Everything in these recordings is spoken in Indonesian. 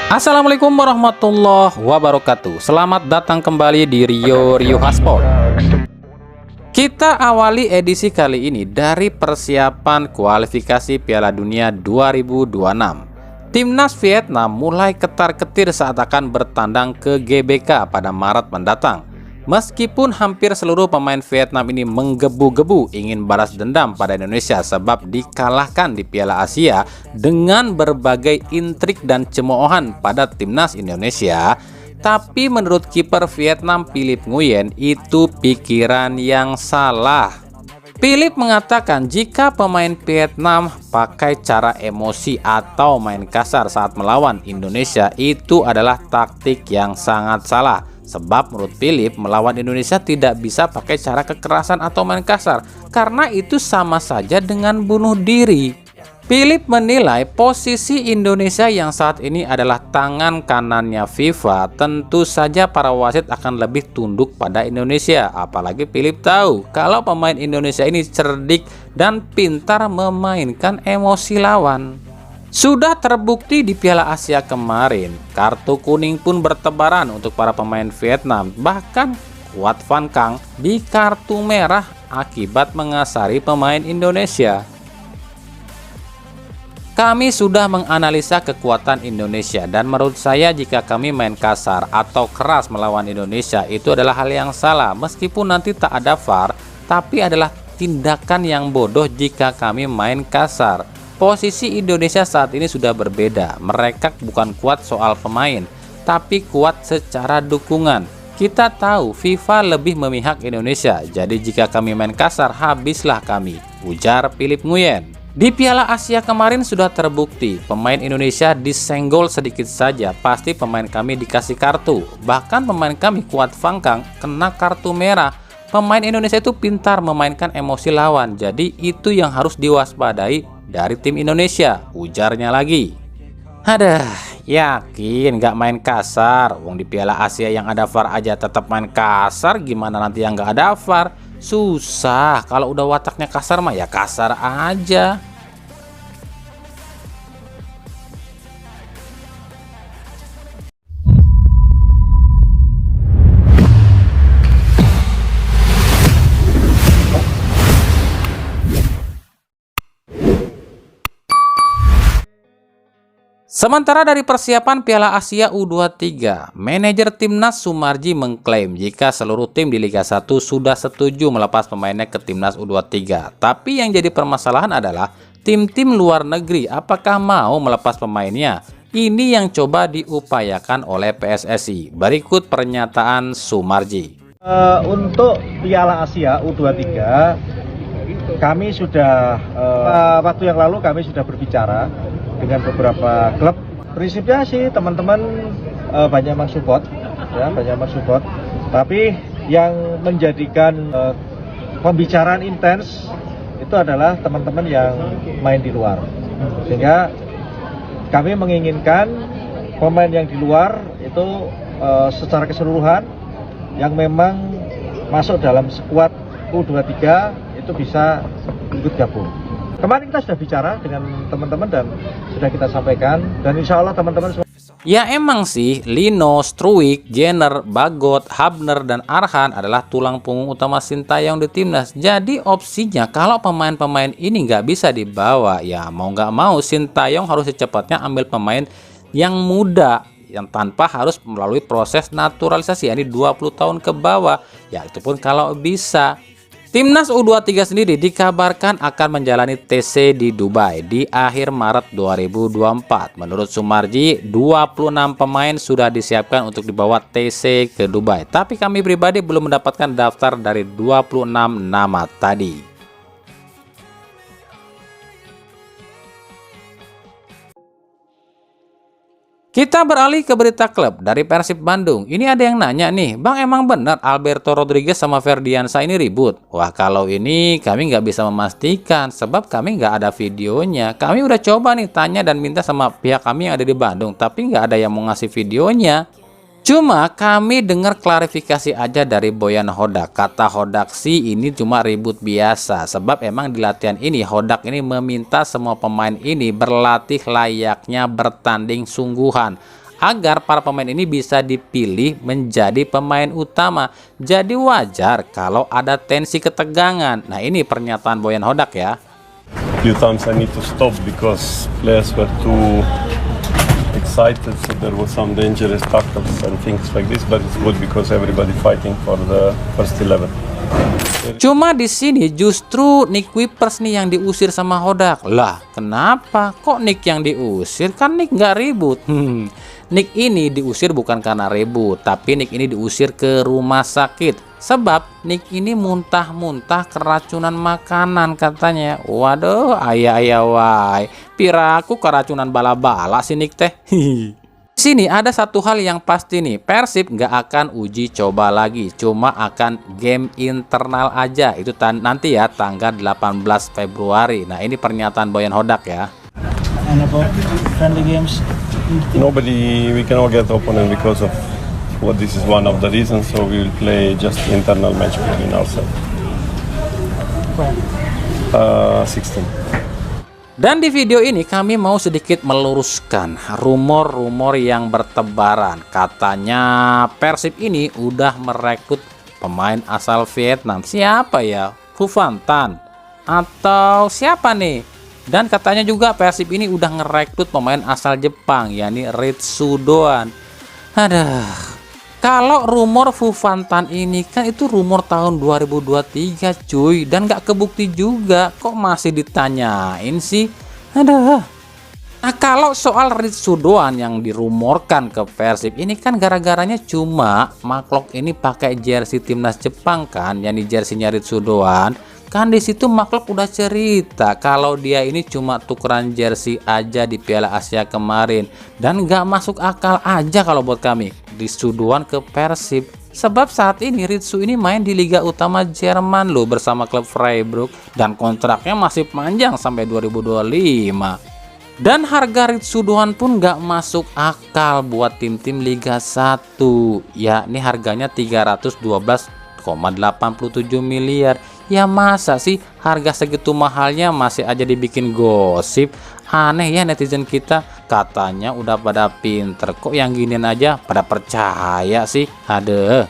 Assalamualaikum warahmatullahi wabarakatuh. Selamat datang kembali di Rio Haspol. Kita awali edisi kali ini dari persiapan kualifikasi Piala Dunia 2026. Timnas Vietnam mulai ketar-ketir saat akan bertandang ke GBK pada Maret mendatang. Meskipun hampir seluruh pemain Vietnam ini menggebu-gebu ingin balas dendam pada Indonesia sebab dikalahkan di Piala Asia dengan berbagai intrik dan cemoohan pada timnas Indonesia, tapi menurut kiper Vietnam Philip Nguyen itu pikiran yang salah. Philip mengatakan jika pemain Vietnam pakai cara emosi atau main kasar saat melawan Indonesia itu adalah taktik yang sangat salah. Sebab menurut Philip melawan Indonesia tidak bisa pakai cara kekerasan atau main kasar karena itu sama saja dengan bunuh diri. Philip menilai posisi Indonesia yang saat ini adalah tangan kanannya FIFA, tentu saja para wasit akan lebih tunduk pada Indonesia. Apalagi Philip tahu kalau pemain Indonesia ini cerdik dan pintar memainkan emosi lawan. Sudah terbukti di Piala Asia kemarin, kartu kuning pun bertebaran untuk para pemain Vietnam. Bahkan Quat Van Cang di kartu merah akibat mengasari pemain Indonesia. Kami sudah menganalisa kekuatan Indonesia dan menurut saya jika kami main kasar atau keras melawan Indonesia itu adalah hal yang salah. Meskipun nanti tak ada VAR, tapi adalah tindakan yang bodoh jika kami main kasar. Posisi Indonesia saat ini sudah berbeda. Mereka bukan kuat soal pemain, tapi kuat secara dukungan. Kita tahu FIFA lebih memihak Indonesia, jadi jika kami main kasar, habislah kami, ujar Philip Nguyen. Di Piala Asia kemarin sudah terbukti, pemain Indonesia disenggol sedikit saja, pasti pemain kami dikasih kartu. Bahkan pemain kami Quat Van Cang kena kartu merah. Pemain Indonesia itu pintar memainkan emosi lawan, jadi itu yang harus diwaspadai dari tim Indonesia, ujarnya lagi. Aduh, yakin gak main kasar? Wong di Piala Asia yang ada VAR aja tetap main kasar, gimana nanti yang gak ada VAR? Susah, kalau udah wataknya kasar mah ya kasar aja. Sementara dari persiapan Piala Asia U23, manajer timnas Sumarji mengklaim jika seluruh tim di Liga 1 sudah setuju melepas pemainnya ke timnas U23. Tapi yang jadi permasalahan adalah tim-tim luar negeri apakah mau melepas pemainnya? Ini yang coba diupayakan oleh PSSI. Berikut pernyataan Sumarji. Untuk Piala Asia U23, kami sudah waktu yang lalu kami sudah berbicara dengan beberapa klub. Prinsipnya sih teman-teman banyak mensupport, ya banyak mensupport. Tapi yang menjadikan pembicaraan intens itu adalah teman-teman yang main di luar. Sehingga kami menginginkan pemain yang di luar itu secara keseluruhan yang memang masuk dalam skuad U23 itu bisa ikut gabung. Kemarin kita sudah bicara dengan teman-teman dan sudah kita sampaikan, dan insya Allah teman-teman semua. Ya emang sih, Lino, Struik, Jenner, Bagot, Habner, dan Arhan adalah tulang punggung utama Sintayong di timnas. Jadi opsinya kalau pemain-pemain ini nggak bisa dibawa, ya mau nggak mau Sintayong harus secepatnya ambil pemain yang muda, yang tanpa harus melalui proses naturalisasi, yakni 20 tahun ke bawah. Ya itu pun kalau bisa. Timnas U23 sendiri dikabarkan akan menjalani TC di Dubai di akhir Maret 2024. Menurut Sumarji, 26 pemain sudah disiapkan untuk dibawa TC ke Dubai. Tapi kami pribadi belum mendapatkan daftar dari 26 nama tadi. Kita beralih ke berita klub dari Persib Bandung. Ini ada yang nanya nih, Bang emang benar Alberto Rodriguez sama Ferdiansa ini ribut? Wah kalau ini kami nggak bisa memastikan sebab kami nggak ada videonya. Kami udah coba nih tanya dan minta sama pihak kami yang ada di Bandung, tapi nggak ada yang mau ngasih videonya. Cuma kami dengar klarifikasi aja dari Boyan Hodak. Kata Hodak sih ini cuma ribut biasa. Sebab emang di latihan ini Hodak ini meminta semua pemain ini berlatih layaknya bertanding sungguhan. agar para pemain ini bisa dipilih menjadi pemain utama. Jadi wajar kalau ada tensi ketegangan. Nah, ini pernyataan Boyan Hodak ya. Few times I need to stop because players were too excited, so there was some dangerous tackles and things like this, but it's good because everybody fighting for the first 11. Cuma di sini justru Nick Wipers nih yang diusir sama Hodak. Lah, kenapa? Kok Nick yang diusir? Kan Nick nggak ribut. Nick ini diusir bukan karena ribut, tapi Nick ini diusir ke rumah sakit. Sebab Nick ini muntah-muntah keracunan makanan katanya. Waduh, ayah wai. Piraku keracunan bala-bala si Nick teh. Di sini ada satu hal yang pasti nih, Persib nggak akan uji coba lagi, cuma akan game internal aja. Itu nanti ya tanggal 18 Februari. Nah, ini pernyataan Boyan Hodak ya. And about friendly games, Nobody, we cannot get opponent because of what this is one of the reasons, so we will play just internal match between ourselves. where? 16. Dan di video ini kami mau sedikit meluruskan rumor-rumor yang bertebaran. Katanya Persib ini udah merekrut pemain asal Vietnam. Siapa ya? Phu Phan Tan? Atau siapa nih? Dan katanya juga Persib ini udah ngerekrut pemain asal Jepang, yakni Ritsu Doan. Aduh, kalau rumor Phu Phan Tan ini kan itu rumor tahun 2023 cuy, dan gak kebukti juga, kok masih ditanyain sih. Aduh. Nah, kalau soal Ritsu Doan yang dirumorkan ke Persib ini kan gara-garanya cuma Maklok ini pakai jersey timnas Jepang kan, yang di jerseynya Ritsu Doan. Kan di situ Maklok udah cerita kalau dia ini cuma tukeran jersey aja di Piala Asia kemarin, dan nggak masuk akal aja kalau buat kami Ritsu Doan ke Persib. Sebab saat ini Ritsu ini main di Liga Utama Jerman loh bersama klub Freiburg, dan kontraknya masih panjang sampai 2025. Dan harga Ritsu Doan pun nggak masuk akal buat tim-tim Liga 1, yakni harganya 312,87 miliar. Ya masa sih harga segitu mahalnya masih aja dibikin gosip? Aneh ya netizen kita, katanya udah pada pinter, kok yang ginian aja pada percaya sih? Aduh.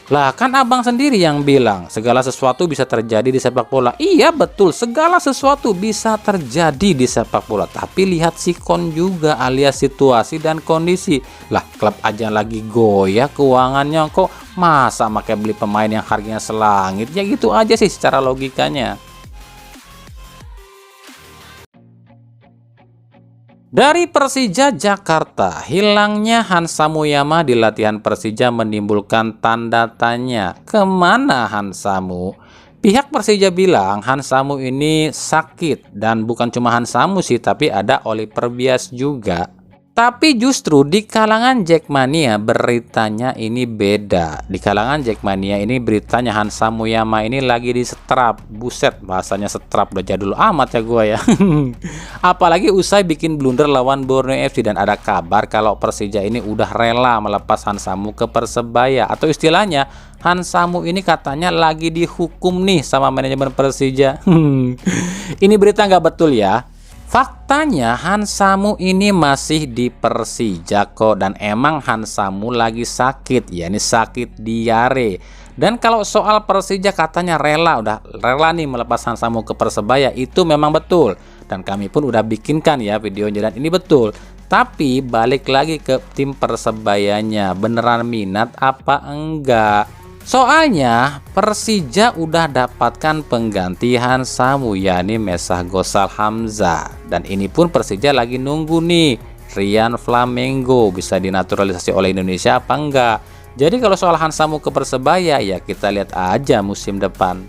Lah kan abang sendiri yang bilang segala sesuatu bisa terjadi di sepak bola. Iya betul, segala sesuatu bisa terjadi di sepak bola. Tapi lihat sikon juga alias situasi dan kondisi. Lah klub aja lagi goyah keuangannya, kok masa makai beli pemain yang harganya selangit? Ya gitu aja sih secara logikanya. Dari Persija Jakarta, hilangnya Hansa Muyama di latihan Persija menimbulkan tanda tanya. Kemana Hansamu? Pihak Persija bilang Hansamu ini sakit, dan bukan cuma Hansamu sih, tapi ada Oliver Bias juga. Tapi justru di kalangan Jackmania beritanya ini beda. Di kalangan Jackmania ini beritanya Hansa Muyama ini lagi di setrap. Buset, bahasanya setrap udah jadul amat ya gua ya. Apalagi usai bikin blunder lawan Borneo FC, dan ada kabar kalau Persija ini udah rela melepas Hansamu ke Persebaya. Atau istilahnya Hansamu ini katanya lagi dihukum nih sama manajemen Persija. Ini berita nggak betul ya. Faktanya Hansamu ini masih di Persija kok, dan emang Hansamu lagi sakit, yakni sakit diare. Dan kalau soal Persija katanya udah rela nih melepas Hansamu ke Persebaya, itu memang betul, dan kami pun udah bikinkan ya videonya, dan ini betul. Tapi balik lagi ke tim Persebayanya, beneran minat apa enggak? Soalnya Persija udah dapatkan pengganti Hansamu, yakni Mesah Gosal Hamzah, dan ini pun Persija lagi nunggu nih Rian Flamengo bisa dinaturalisasi oleh Indonesia apa enggak. Jadi kalau soal Hansamu ke Persebaya ya kita lihat aja musim depan.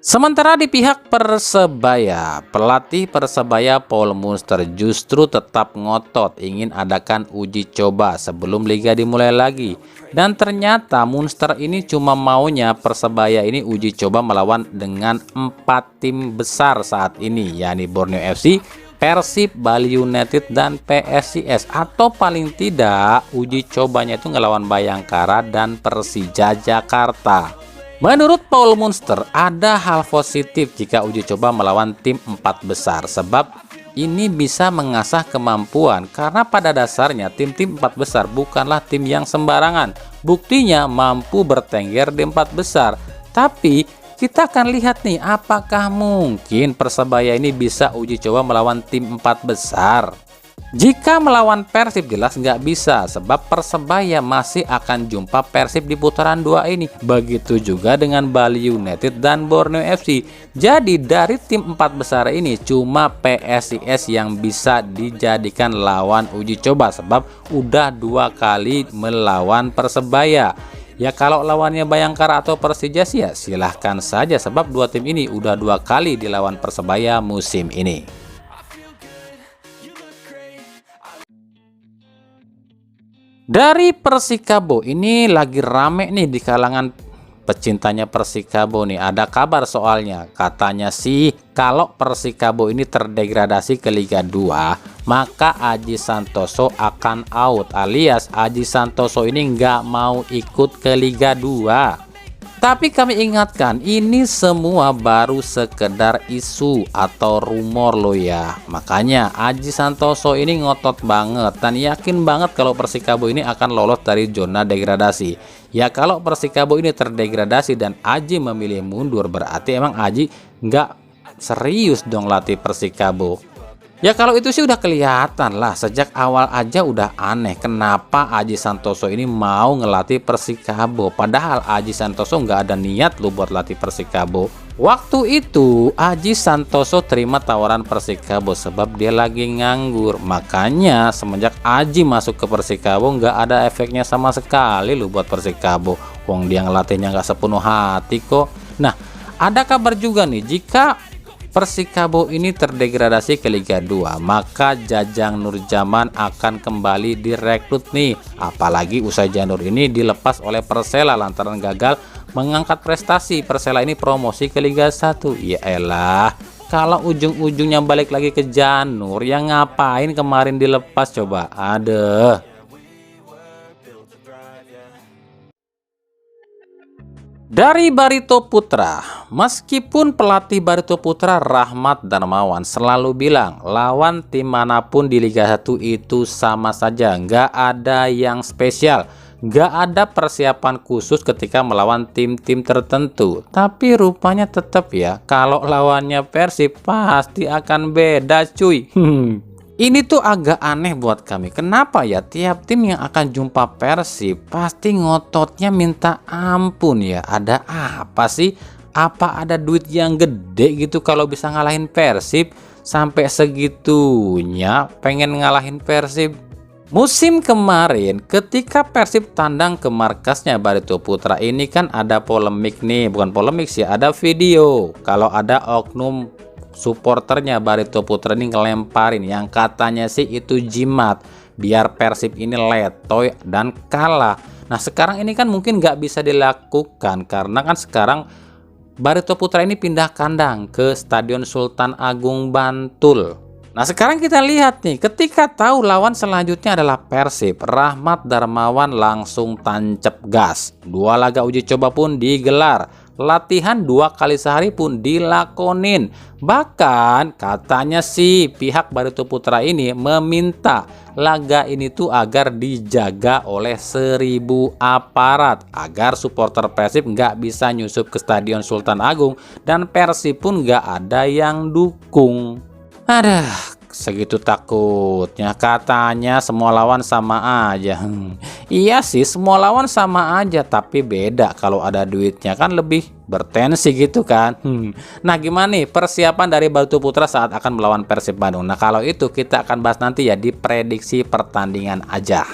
Sementara di pihak Persebaya, pelatih Persebaya Paul Munster justru tetap ngotot ingin adakan uji coba sebelum liga dimulai lagi. Dan ternyata Munster ini cuma maunya Persebaya ini uji coba melawan dengan 4 tim besar saat ini, yakni Borneo FC, Persib, Bali United, dan PSIS. Atau paling tidak uji cobanya itu ngelawan Bayangkara dan Persija Jakarta. Menurut Paul Munster, ada hal positif jika uji coba melawan tim 4 besar, sebab ini bisa mengasah kemampuan karena pada dasarnya tim-tim 4 besar bukanlah tim yang sembarangan. Buktinya mampu bertengger di 4 besar. Tapi kita akan lihat nih, apakah mungkin Persebaya ini bisa uji coba melawan tim 4 besar. Jika melawan Persib jelas nggak bisa, sebab Persebaya masih akan jumpa Persib di putaran 2 ini. Begitu juga dengan Bali United dan Borneo FC. Jadi dari tim 4 besar ini cuma PSIS yang bisa dijadikan lawan uji coba, sebab udah 2 kali melawan Persebaya. Ya kalau lawannya Bayangkara atau Persija sih ya silahkan saja, sebab 2 tim ini udah 2 kali dilawan Persebaya musim ini. Dari Persikabo ini lagi rame nih di kalangan pecintanya Persikabo nih. Ada kabar soalnya, katanya sih kalau Persikabo ini terdegradasi ke Liga 2, maka Aji Santoso akan out, alias Aji Santoso ini nggak mau ikut ke Liga 2. Tapi kami ingatkan, ini semua baru sekedar isu atau rumor loh ya. Makanya Aji Santoso ini ngotot banget dan yakin banget kalau Persikabo ini akan lolos dari zona degradasi. Ya kalau Persikabo ini terdegradasi dan Aji memilih mundur, berarti emang Aji nggak serius dong latih Persikabo. Ya kalau itu sih udah kelihatan lah, sejak awal aja udah aneh kenapa Aji Santoso ini mau ngelatih Persikabo. Padahal Aji Santoso nggak ada niat lo buat latih Persikabo. Waktu itu Aji Santoso terima tawaran Persikabo sebab dia lagi nganggur. Makanya semenjak Aji masuk ke Persikabo nggak ada efeknya sama sekali lo buat Persikabo. Wong dia ngelatihnya nggak sepenuh hati kok. Nah ada kabar juga nih, jika Persikabo ini terdegradasi ke Liga 2, maka Jajang Nurjaman akan kembali direkrut nih. Apalagi usai Janur ini dilepas oleh Persela lantaran gagal mengangkat prestasi. Persela ini promosi ke Liga 1. Ya elah, kalau ujung-ujungnya balik lagi ke Janur, yang ngapain kemarin dilepas coba? Aduh. Dari Barito Putra, meskipun pelatih Barito Putra Rahmat Darmawan selalu bilang lawan tim manapun di Liga 1 itu sama saja, nggak ada yang spesial, nggak ada persiapan khusus ketika melawan tim-tim tertentu. Tapi rupanya tetap ya, kalau lawannya Persib pasti akan beda cuy. Ini tuh agak aneh buat kami. Kenapa ya tiap tim yang akan jumpa Persib pasti ngototnya minta ampun ya? Ada apa sih? Apa ada duit yang gede gitu kalau bisa ngalahin Persib? Sampai segitunya pengen ngalahin Persib. Musim kemarin ketika Persib tandang ke markasnya Barito Putra ini kan ada polemik nih. Bukan polemik sih, ada video. Kalau ada oknum supporternya Barito Putra ini ngelemparin yang katanya sih itu jimat biar Persib ini letoy dan kalah. Nah sekarang ini kan mungkin nggak bisa dilakukan karena kan sekarang Barito Putra ini pindah kandang ke Stadion Sultan Agung Bantul. Nah sekarang kita lihat nih, ketika tahu lawan selanjutnya adalah Persib, Rahmat Darmawan langsung tancap gas. 2 laga uji coba pun digelar. Latihan 2 kali sehari pun dilakonin. Bahkan katanya sih pihak Barito Putra ini meminta laga ini tuh agar dijaga oleh 1000 aparat agar supporter Persib nggak bisa nyusup ke Stadion Sultan Agung dan Persib pun nggak ada yang dukung. Aduh, segitu takutnya, katanya semua lawan sama aja. Iya sih semua lawan sama aja, tapi beda kalau ada duitnya, kan lebih bertensi gitu kan. Nah gimana nih persiapan dari Barito Putra saat akan melawan Persib Bandung? Nah kalau itu kita akan bahas nanti ya di prediksi pertandingan aja.